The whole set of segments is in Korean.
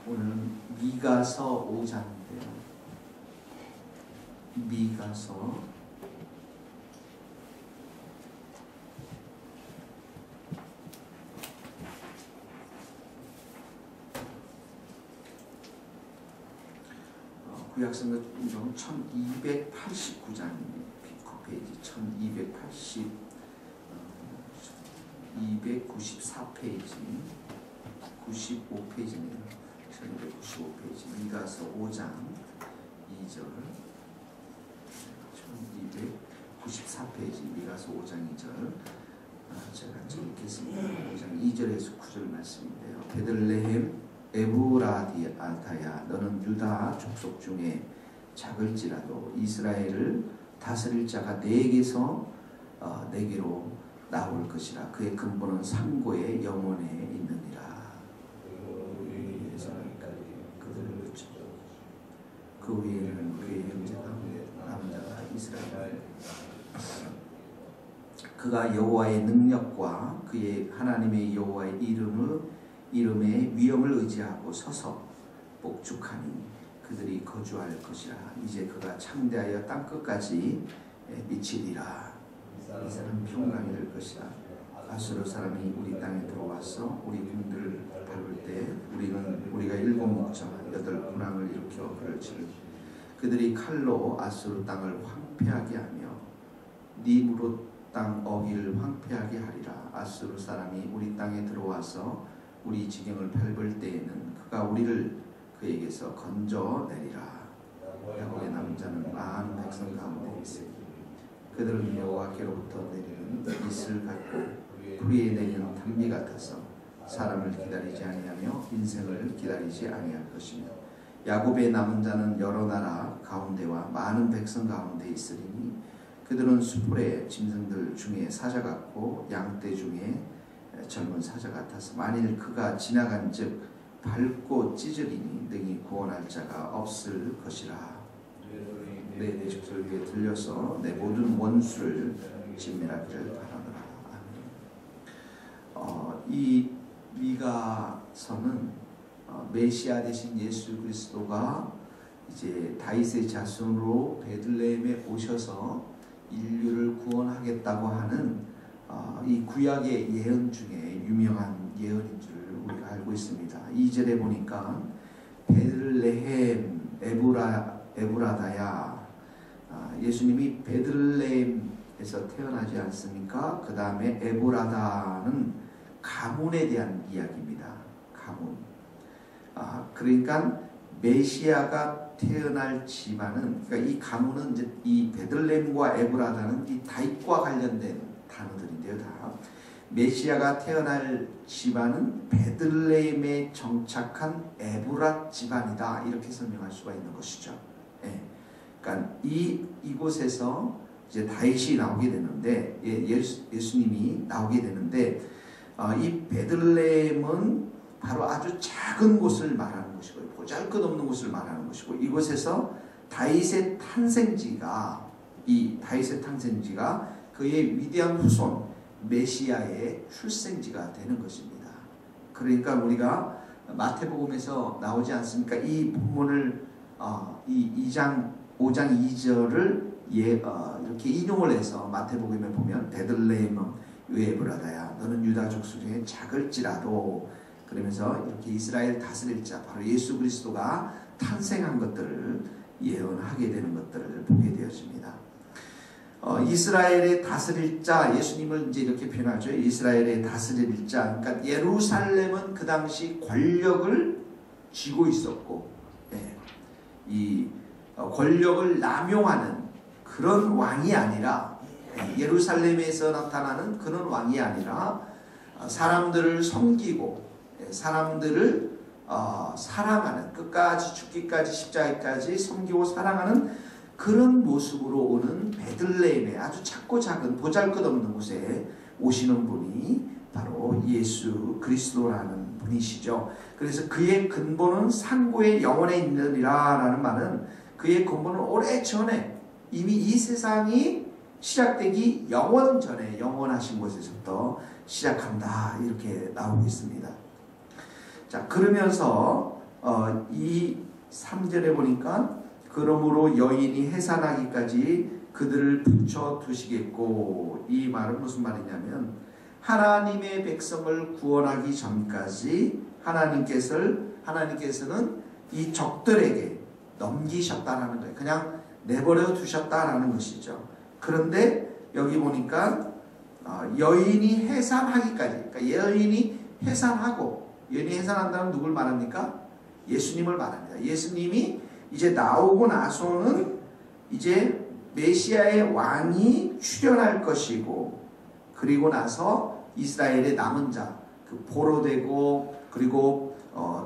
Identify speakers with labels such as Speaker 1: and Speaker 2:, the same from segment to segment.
Speaker 1: 오늘은 미가서 5장인데요. 미가서 구약성경 1289장입니다. 피코페이지 1280 294페이지 95페이지입니다. 1295페이지 미가서 5장 2절 1294페이지 미가서 5장 2절 제가 읽겠습니다. 5장 2절에서 9절 말씀인데요. 베들레헴 에브라디아다야 너는 유다 족속 중에 작을지라도 이스라엘을 다스릴 자가 내게서 내게로 나올 것이라. 그의 근본은 상고의 영혼에 있느니라. 그 위에는 그의 형제가 남은 자가 이스라엘. 그가 여호와의 능력과 그의 하나님의 여호와의 이름의 위엄을 의지하고 서서 복죽하니 그들이 거주할 것이라. 이제 그가 창대하여 땅끝까지 미치리라. 이 사람은 평강이 될 것이라. 아수르 사람이 우리 땅에 들어와서 우리 군들을 밟을 때 우리가 7 목자와 8 군왕을 일으켜 그를 치르. 그들이 칼로 아수르 땅을 황폐하게 하며 니무롯 땅 어기를 황폐하게 하리라. 아수르 사람이 우리 땅에 들어와서 우리 지경을 밟을 때에는 그가 우리를 그에게서 건져내리라. 야곱의 남은 자는 많은 백성 가운데 있으니 그들은 여호와께로부터 내리는 이슬 같고 불의에 내리는 단비 같아서 사람을 기다리지 아니하며 인생을 기다리지 아니할 것이며 야곱의 남은 자는 여러 나라 가운데와 많은 백성 가운데 있으리니 그들은 수풀의 짐승들 중에 사자 같고 양떼 중에 젊은 사자 같아서 만일 그가 지나간 즉 밟고 찢으리니 능히 구원할 자가 없을 것이라. 내 직설 위에 들려서 내 모든 원수를 진멸하기를 바라노라. 아멘. 이 미가서는 메시아 대신 예수 그리스도가 이제 다윗의 자손으로 베들레헴에 오셔서 인류를 구원하겠다고 하는 이 구약의 예언 중에 유명한 예언인 줄 우리가 알고 있습니다. 2절에 보니까 베들레헴 에브라다야 예수님이 베들레헴에서 태어나지 않습니까? 그 다음에 에브라다는 가문에 대한 이야기입니다. 가문. 그러니까 메시아가 태어날 집안은, 그러니까 이 가문은 이제 이 베들레헴과 에브라다는 이 다윗과 관련된 단어들인데요. 다 메시아가 태어날 집안은 베들레헴에 정착한 에브라 집안이다, 이렇게 설명할 수가 있는 것이죠. 예. 그러니까 이곳에서 이제 다윗이 나오게 되는데, 예수님이 나오게 되는데, 이 베들레헴은 바로 아주 작은 곳을 말하는 것이고 보잘것없는 곳을 말하는 것이고, 이곳에서 다윗의 탄생지가 그의 위대한 후손 메시아의 출생지가 되는 것입니다. 그러니까 우리가 마태복음에서 나오지 않습니까? 이 본문을 이 5장 2절을 이렇게 인용을 해서 마태복음에 보면 베들레헴은 에브라다야 너는 유다 족속 중에 작을지라도, 그러면서 이렇게 이스라엘 다스릴 자 바로 예수 그리스도가 탄생한 것들을 예언하게 되는 것들을 보게 되어집니다. 이스라엘의 다스릴 자, 예수님을 이제 이렇게 표현하죠. 이스라엘의 다스릴 자. 그러니까 예루살렘은 그 당시 권력을 쥐고 있었고, 이 권력을 남용하는 그런 왕이 아니라, 예루살렘에서 나타나는 그런 왕이 아니라 사람들을 섬기고 사람들을 사랑하는, 끝까지 죽기까지 십자가까지 섬기고 사랑하는 그런 모습으로 오는 베들레헴의 아주 작고 작은 보잘것없는 곳에 오시는 분이 바로 예수 그리스도라는 분이시죠. 그래서 그의 근본은 상고의 영혼에 있느니라 라는 말은 그의 근본은 오래전에 이미 이 세상이 시작되기 영원 전에 영원하신 곳에서부터 시작한다, 이렇게 나오고 있습니다. 자, 그러면서 이 3절에 보니까 그러므로 여인이 해산하기까지 그들을 붙여두시겠고, 이 말은 무슨 말이냐면 하나님의 백성을 구원하기 전까지 하나님께서는 이 적들에게 넘기셨다라는 거예요. 그냥 내버려 두셨다라는 것이죠. 그런데 여기 보니까 여인이 해산하기까지, 그러니까 여인이 해산한다는 누굴 말합니까? 예수님을 말합니다. 예수님이 이제 나오고 나서는 이제 메시아의 왕이 출현할 것이고, 그리고 나서 이스라엘의 남은 자, 그 포로되고 그리고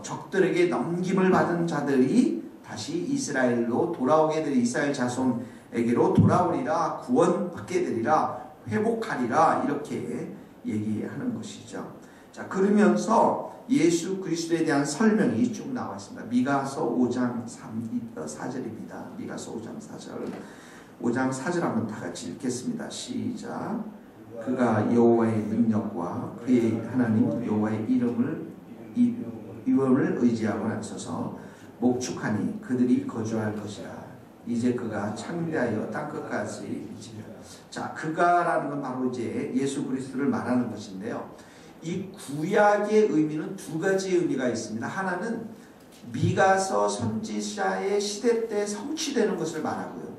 Speaker 1: 적들에게 넘김을 받은 자들이 다시 이스라엘로 돌아오게 되리, 이스라엘 자손에게로 돌아오리라, 구원받게 되리라, 회복하리라, 이렇게 얘기하는 것이죠. 자, 그러면서 예수 그리스도에 대한 설명이 쭉 나와 있습니다. 미가서 5장 4절입니다. 미가서 5장 4절. 5장 4절 한번 다 같이 읽겠습니다. 시작. 그가 여호와의 능력과 그의 하나님 여호와의 이름을 의지하고 나서서 목축하니 그들이 거주할 것이라. 이제 그가 창대하여 땅끝까지 미치리라. 자, 그가라는 건 바로 이제 예수 그리스도를 말하는 것인데요. 이 구약의 의미는 두 가지 의미가 있습니다. 하나는 미가서 선지자의 시대 때 성취되는 것을 말하고요.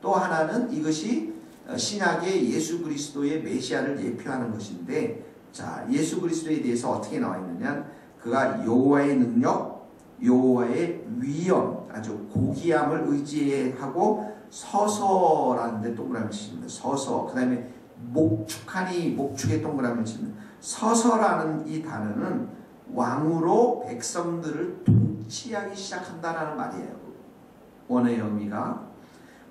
Speaker 1: 또 하나는 이것이 신약의 예수 그리스도의 메시아를 예표하는 것인데, 자, 예수 그리스도에 대해서 어떻게 나와 있느냐? 그가 여호와의 능력, 여호와의 위엄, 아주 고귀함을 의지하고 서서라는 데 동그라미 치십니다. 서서. 그 다음에 목축하니, 목축에 동그라미 칩니다. 서서라는 이 단어는 왕으로 백성들을 통치하기 시작한다라는 말이에요. 원어의 의미가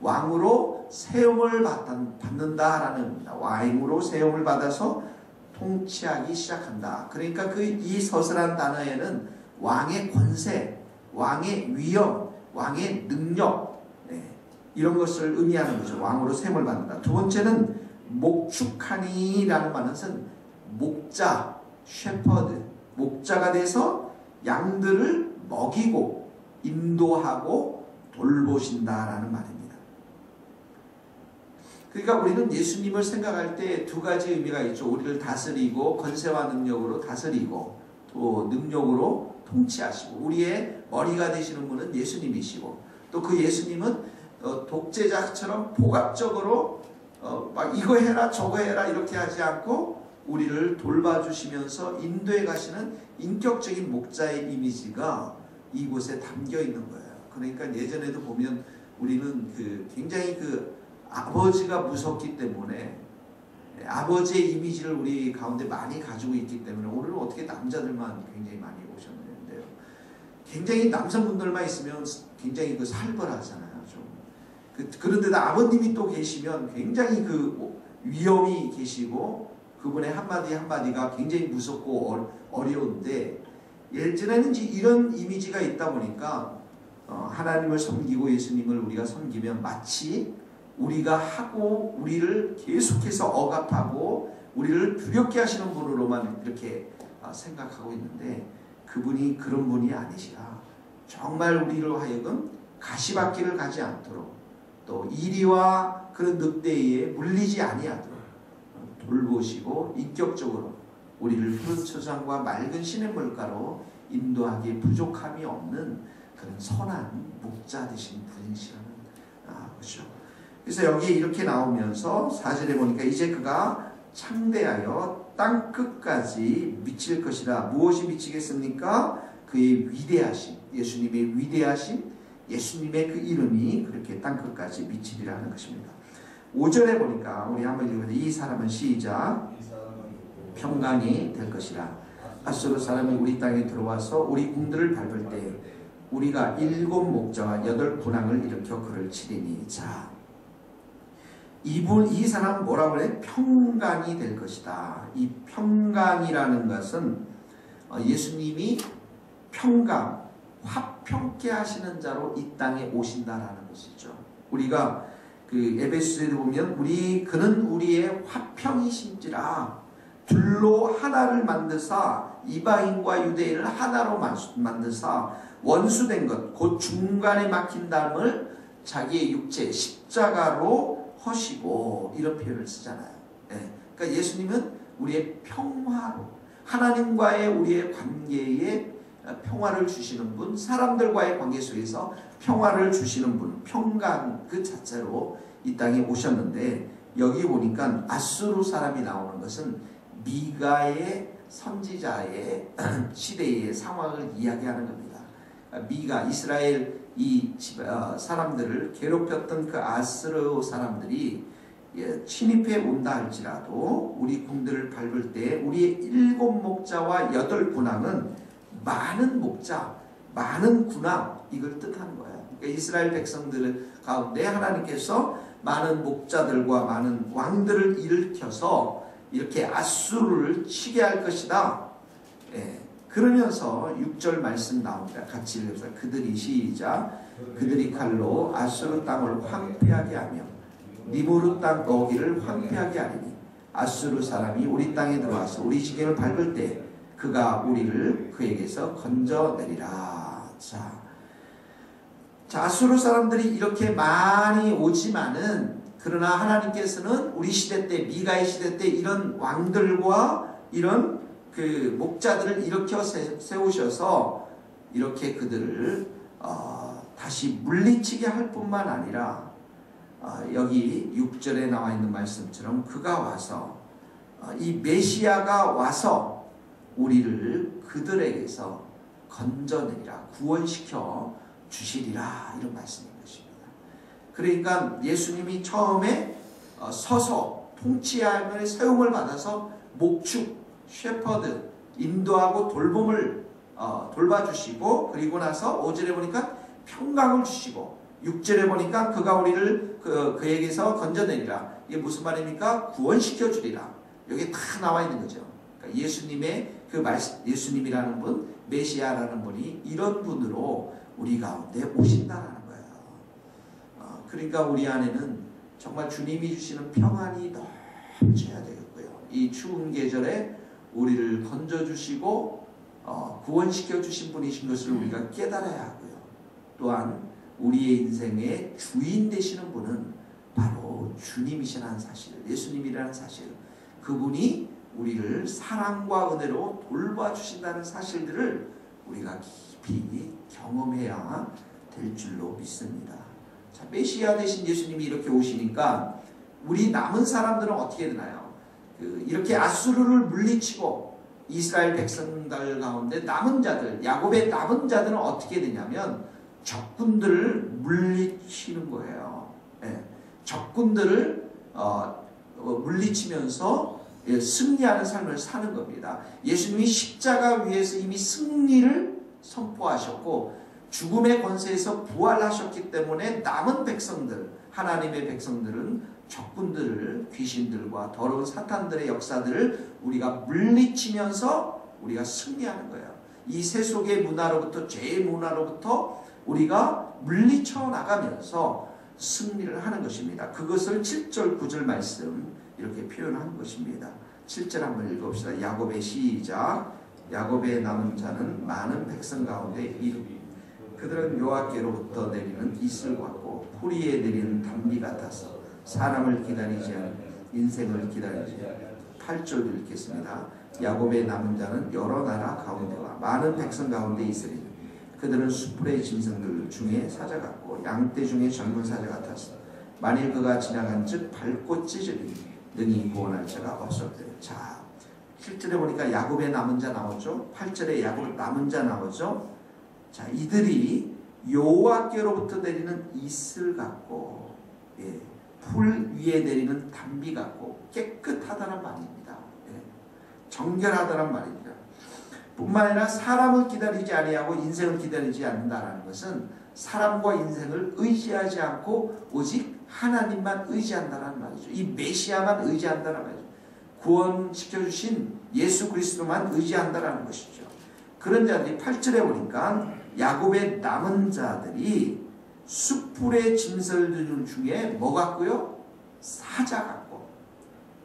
Speaker 1: 왕으로 세움을 받는다라는 겁니다. 왕으로 세움을 받아서 통치하기 시작한다. 그러니까 이 서서란 단어에는 왕의 권세, 왕의 위엄, 왕의 능력, 이런 것을 의미하는 거죠. 왕으로 세움을 받는다. 두 번째는 목축하니라는 말은 목자, 셰퍼드, 목자가 돼서 양들을 먹이고 인도하고 돌보신다라는 말입니다. 그러니까 우리는 예수님을 생각할 때 두 가지 의미가 있죠. 우리를 다스리고 권세와 능력으로 다스리고 또 능력으로 통치하시고, 우리의 머리가 되시는 분은 예수님이시고, 또 그 예수님은 독재자처럼 포괄적으로 막 이거 해라 저거 해라 이렇게 하지 않고 우리를 돌봐주시면서 인도해 가시는 인격적인 목자의 이미지가 이곳에 담겨 있는 거예요. 그러니까 예전에도 보면 우리는 굉장히 아버지가 무섭기 때문에 아버지의 이미지를 우리 가운데 많이 가지고 있기 때문에, 오늘은 어떻게 남자들만 굉장히 많이 오셨는데요. 굉장히 남성분들만 있으면 굉장히 살벌하잖아요. 그런데도 아버님이 또 계시면 굉장히 위엄이 계시고 그분의 한마디 한마디가 굉장히 무섭고 어려운데, 예전에는 이제 이런 이미지가 있다 보니까 하나님을 섬기고 예수님을 우리가 섬기면 마치 우리가 하고 우리를 계속해서 억압하고 우리를 두렵게 하시는 분으로만 이렇게 생각하고 있는데, 그분이 그런 분이 아니시라. 정말 우리로 하여금 가시밭길을 가지 않도록, 또 이리와 그런 늑대에 물리지 아니하도록 돌보시고 인격적으로 우리를 푸른 초장과 맑은 시냇물가로 인도하기에 부족함이 없는 그런 선한 목자 되신 분이시라는 것이죠. 그래서 여기에 이렇게 나오면서 4절에 보니까 이제 그가 창대하여 땅끝까지 미칠 것이라. 무엇이 미치겠습니까? 그의 위대하심, 예수님의 위대하심, 예수님의 그 이름이 그렇게 땅끝까지 미치리라는 것입니다. 5절에 보니까 우리 한번 읽어보자. 이 사람은 시작. 평강이 될 것이라. 아수르 사람이 우리 땅에 들어와서 우리 궁들을 밟을 때 우리가 7 목자와 8 군왕을 일으켜 그를 치리니. 자, 이 사람은 뭐라고 그래? 평강이 될 것이다. 이 평강이라는 것은 예수님이 평강, 화평케 하시는 자로 이 땅에 오신다라는 것이죠. 우리가 에베소서에도 보면 그는 우리의 화평이신지라. 둘로 하나를 만드사 이방인과 유대인을 하나로 만드사 원수된 것 곧 중간에 막힌 담을 자기의 육체 십자가로 허시고 이런 표현을 쓰잖아요. 그러니까 예수님은 우리의 평화로 하나님과의 우리의 관계에 평화를 주시는 분, 사람들과의 관계 속에서 평화를 주시는 분, 평강 그 자체로 이 땅에 오셨는데 여기 보니까 아수르 사람이 나오는 것은 미가의 선지자의 시대의 상황을 이야기하는 겁니다. 미가 이스라엘 사람들을 괴롭혔던 그 아수르 사람들이 침입해 온다 할지라도 우리 궁들을 밟을 때 우리의 7 목자와 8 군왕은 많은 목자, 많은 군왕 이걸 뜻하는 거예요. 그러니까 이스라엘 백성들 가운데 하나님께서 많은 목자들과 많은 왕들을 일으켜서 이렇게 아수르를 치게 할 것이다. 그러면서 6절 말씀 나옵니다. 같이 읽읍시다. 그들이 시작. 그들이 칼로 아수르 땅을 황폐하게 하며 니무르 땅 거기를 황폐하게 하리니 아수르 사람이 우리 땅에 들어와서 우리 지경을 밟을 때 그가 우리를 그에게서 건져내리라. 자, 아수르 사람들이 이렇게 많이 오지만은 그러나 하나님께서는 우리 시대 때 미가의 시대 때 이런 왕들과 이런 그 목자들을 일으켜 세우셔서 이렇게 그들을 다시 물리치게 할 뿐만 아니라 여기 6절에 나와 있는 말씀처럼 그가 와서 이 메시아가 와서 우리를 그들에게서 건져내리라, 구원시켜 주시리라 이런 말씀인 것입니다. 그러니까 예수님이 처음에 서서 통치하는 사용을 받아서 목축, 셰퍼드 인도하고 돌봄을 돌봐주시고 그리고 나서 5절에 보니까 평강을 주시고 6절에 보니까 그가 우리를 그에게서 건져내리라. 이게 무슨 말입니까? 구원시켜 주리라. 여기 다 나와 있는 거죠. 그러니까 예수님의 예수님이라는 분, 메시아라는 분이 이런 분으로 우리 가운데 오신다라는 거예요. 그러니까 우리 안에는 정말 주님이 주시는 평안이 넘쳐야 되겠고요. 이 추운 계절에 우리를 건져주시고 구원시켜 주신 분이신 것을 우리가 깨달아야 하고요. 또한 우리의 인생의 주인 되시는 분은 바로 주님이시라는 사실, 예수님이라는 사실, 그분이 우리를 사랑과 은혜로 돌봐주신다는 사실들을 우리가 깊이 경험해야 될 줄로 믿습니다. 자, 메시아 대신 예수님이 이렇게 오시니까 우리 남은 사람들은 어떻게 되나요? 이렇게 아수르를 물리치고 이스라엘 백성들 가운데 남은 자들, 야곱의 남은 자들은 어떻게 되냐면 적군들을 물리치는 거예요. 적군들을 물리치면서 승리하는 삶을 사는 겁니다. 예수님이 십자가 위에서 이미 승리를 선포하셨고 죽음의 권세에서 부활하셨기 때문에 남은 백성들, 하나님의 백성들은 적군들을, 귀신들과 더러운 사탄들의 역사들을 우리가 물리치면서 우리가 승리하는 거예요. 이 세속의 문화로부터, 죄의 문화로부터 우리가 물리쳐 나가면서 승리를 하는 것입니다. 그것을 7절 9절 말씀 이렇게 표현한 것입니다. 7절 한번 읽어봅시다. 야곱의 시작. 야곱의 남은 자는 많은 백성 가운데 이름이 그들은 여호와께로부터 내리는 이슬 같고 포리에 내리는 단비 같아서 사람을 기다리지 않은 인생을 기다리지 않은 8절 읽겠습니다. 야곱의 남은 자는 여러 나라 가운데와 많은 백성 가운데 있으리니 그들은 숯불의 짐승들 중에 사자 같고 양떼 중에 젊은 사자 같았어. 만일 그가 지나간 즉 밟고 찢으니 능히 구원할 자가 없었대. 자, 7절에 보니까 야곱의 남은 자 나오죠. 8절에 야곱 남은 자 나오죠. 자, 이들이 여호와께로부터 내리는 이슬 같고 풀 위에 내리는 단비 같고 깨끗하다는 말입니다. 정결하다는 말입니다. 뿐만 아니라 사람을 기다리지 아니하고 인생을 기다리지 않는다라는 것은 사람과 인생을 의지하지 않고 오직 하나님만 의지한다는 말이죠. 이 메시아만 의지한다는 말이죠. 구원시켜주신 예수 그리스도만 의지한다는 것이죠. 그런 자들이 8절에 보니까 야곱의 남은 자들이 숯불의 짐승들 중에 뭐 같고요? 사자 같고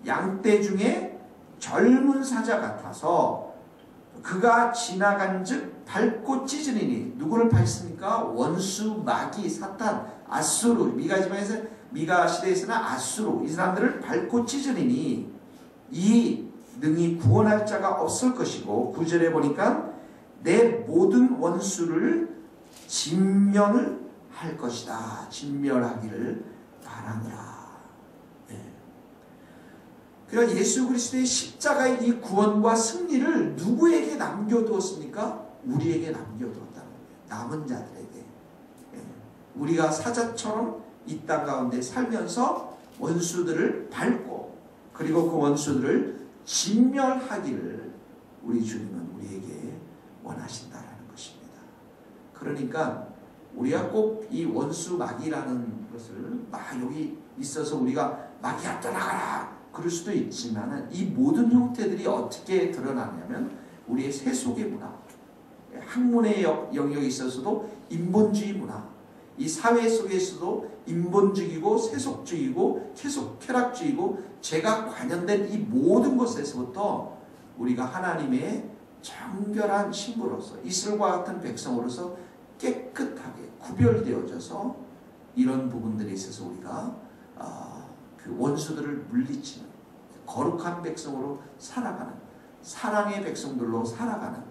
Speaker 1: 양떼 중에 젊은 사자 같아서 그가 지나간즉 밟고 찢으리니. 누구를 밟습니까? 원수, 마귀, 사탄, 아수르. 미가 시대에서는 아수르, 이 사람들을 밟고 찢으리니 이 능히 구원할 자가 없을 것이고, 9절에 보니까 내 모든 원수를 진멸을 할 것이다. 진멸하기를 바라노라. 그러니까 예수 그리스도의 십자가의 이 구원과 승리를 누구에게 남겨두었습니까? 우리에게 남겨두었다는 거예요. 남은 자들에게. 우리가 사자처럼 이 땅 가운데 살면서 원수들을 밟고, 그리고 그 원수들을 진멸하기를 우리 주님은 우리에게 원하신다라는 것입니다. 그러니까 우리가 꼭 이 원수 마귀라는 것을 막 여기 있어서 우리가 마귀야 떠나가라 그럴 수도 있지만, 이 모든 형태들이 어떻게 드러나냐면 우리의 세속의 문화, 학문의 영역에 있어서도 인본주의 문화, 이 사회 속에서도 인본주의고 세속주의고 쾌락주의고 죄가 관련된 이 모든 것에서부터 우리가 하나님의 정결한 신부로서, 이슬과 같은 백성으로서 깨끗하게 구별되어져서 이런 부분들에 있어서 우리가 그 원수들을 물리치는 거룩한 백성으로 살아가는, 사랑의 백성들로 살아가는,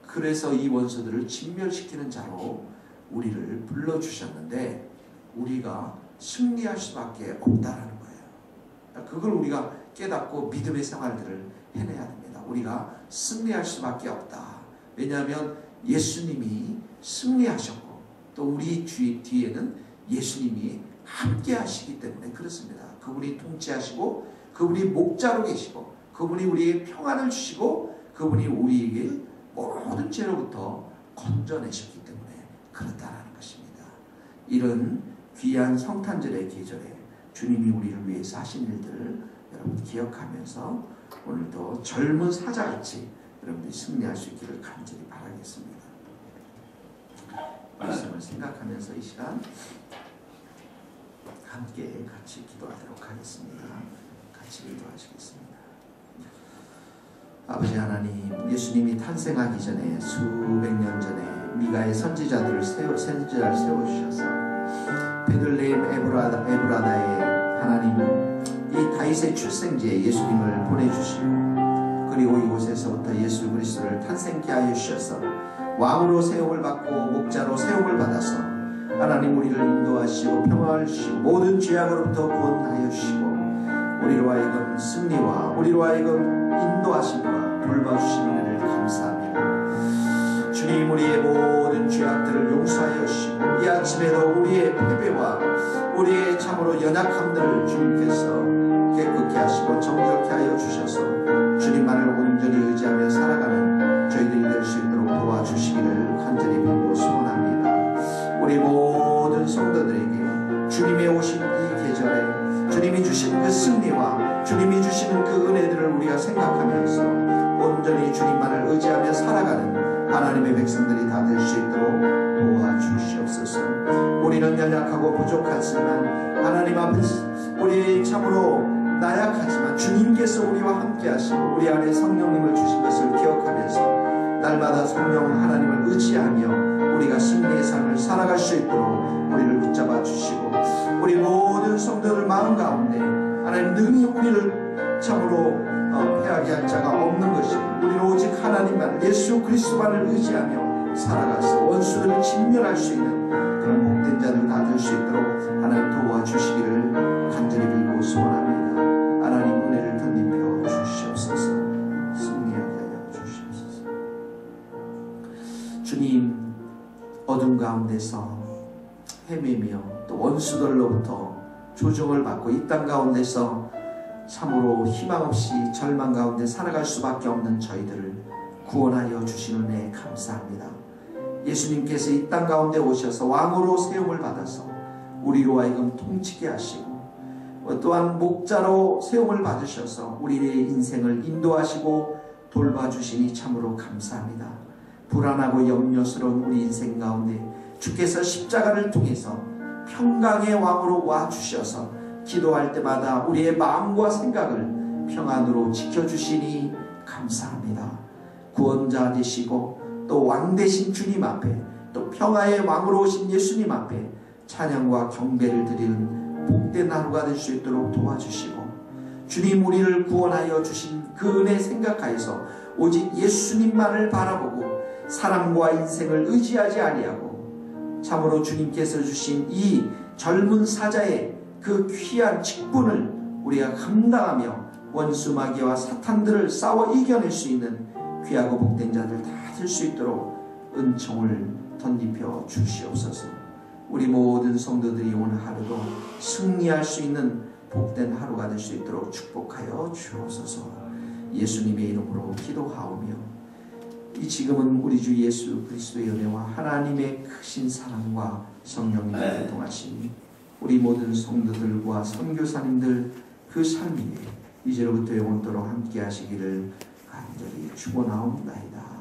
Speaker 1: 그래서 이 원수들을 진멸시키는 자로 우리를 불러주셨는데 우리가 승리할 수밖에 없다라는 거예요. 그걸 우리가 깨닫고 믿음의 생활들을 해내야 됩니다. 우리가 승리할 수밖에 없다. 왜냐하면 예수님이 승리하셨고 또 우리 뒤에는 예수님이 함께 하시기 때문에 그렇습니다. 그분이 통치하시고 그분이 목자로 계시고 그분이 우리에게 평안을 주시고 그분이 우리에게 모든 죄로부터 건져내셨기 때문에 그렇다라는 것입니다. 이런 귀한 성탄절의 계절에 주님이 우리를 위해서 하신 일들을 여러분 기억하면서 오늘도 젊은 사자같이 여러분들이 승리할 수 있기를 간절히 바라겠습니다. 말씀을 생각하면서 이 시간 함께 같이 기도하도록 하겠습니다. 같이 기도하시겠습니다. 아버지 하나님, 예수님이 탄생하기 전에 수백 년 전에 미가의 선지자를 세워주셔서 베들레헴 에브라다에 하나님 이 다윗의 출생지에 예수님을 보내주시고, 그리고 이곳에서부터 예수 그리스도를 탄생케 하여 주셔서 왕으로 세움을 받고 목자로 세움을 받아서 하나님 우리를 인도하시고 평화를 주시고 모든 죄악으로부터 구원하여 주시고 우리로 하여금 승리와 우리로 하여금 인도하심과 돌봐주시는 은혜를 감사합니다. 주님, 우리의 모든 죄악들을 용서하여 주시고 이 아침에도 우리의 패배와 우리의 참으로 연약함들을 주님께서 깨끗게 하시고 정결케 하여 주셔서 주님만을 온전히 의지하며 살아가는 저희들이 될 수 있도록 도와주시기를 간절히 빌고 소원합니다. 우리 모든 성도들에게 주님의 오신 이 계절에 주님이 주신 그 승리와 주님이 주시는 그 은혜들을 우리가 생각하면서 온전히 주님만을 의지하며 살아가는 하나님의 백성들이 다 될 수 있도록 도와주시옵소서. 우리는 연약하고 부족하지만 하나님 앞에서 우리 참으로 나약하지만 주님께서 우리와 함께 하시고 우리 안에 성령님을 주신 것을 기억하면서 날마다 성령 하나님을 의지하며 우리가 승리의 삶을 살아갈 수 있도록 우리를 붙잡아 주시고 우리 모든 성도들 마음 가운데 하나님 능히 우리를 참으로 패하게 할 자가 없는 것이고 우리는 오직 하나님만 예수 그리스도만을 의지하며 살아가서 원수들을 진멸할 수 있는 그런 복된 자들 다 될 수 있도록 하나님 도와주시기를 간절히 빌고 소원합니다. 하나님 은혜를 덧입혀 주시옵소서. 승리하게 하여 주시옵소서. 주님, 어둠 가운데서 헤매며 또 원수들로부터 조종을 받고 이 땅 가운데서 참으로 희망 없이 절망 가운데 살아갈 수밖에 없는 저희들을 구원하여 주시는 은혜 감사합니다. 예수님께서 이 땅 가운데 오셔서 왕으로 세움을 받아서 우리로 하여금 통치게 하시고 또한 목자로 세움을 받으셔서 우리의 인생을 인도하시고 돌봐주시니 참으로 감사합니다. 불안하고 염려스러운 우리 인생 가운데 주께서 십자가를 통해서 평강의 왕으로 와주셔서 기도할 때마다 우리의 마음과 생각을 평안으로 지켜주시니 감사합니다. 구원자 되시고 또 왕 되신 주님 앞에, 또 평화의 왕으로 오신 예수님 앞에 찬양과 경배를 드리는 복된 하루가 될 수 있도록 도와주시고, 주님 우리를 구원하여 주신 그 은혜 생각하여서 오직 예수님만을 바라보고 사랑과 인생을 의지하지 아니하고 참으로 주님께서 주신 이 젊은 사자의 그 귀한 직분을 우리가 감당하며 원수 마귀와 사탄들을 싸워 이겨낼 수 있는 귀하고 복된 자들 다 될 수 있도록 은총을 덧입혀 주시옵소서. 우리 모든 성도들이 오늘 하루도 승리할 수 있는 복된 하루가 될 수 있도록 축복하여 주옵소서. 예수님의 이름으로 기도하오며, 이 지금은 우리 주 예수 그리스도의 은혜와 하나님의 크신 사랑과 성령님의 교통하심이 우리 모든 성도들과 선교사님들 그 삶 위에 이제로부터 영원토록 함께 하시기를 간절히 축원하옵나이다.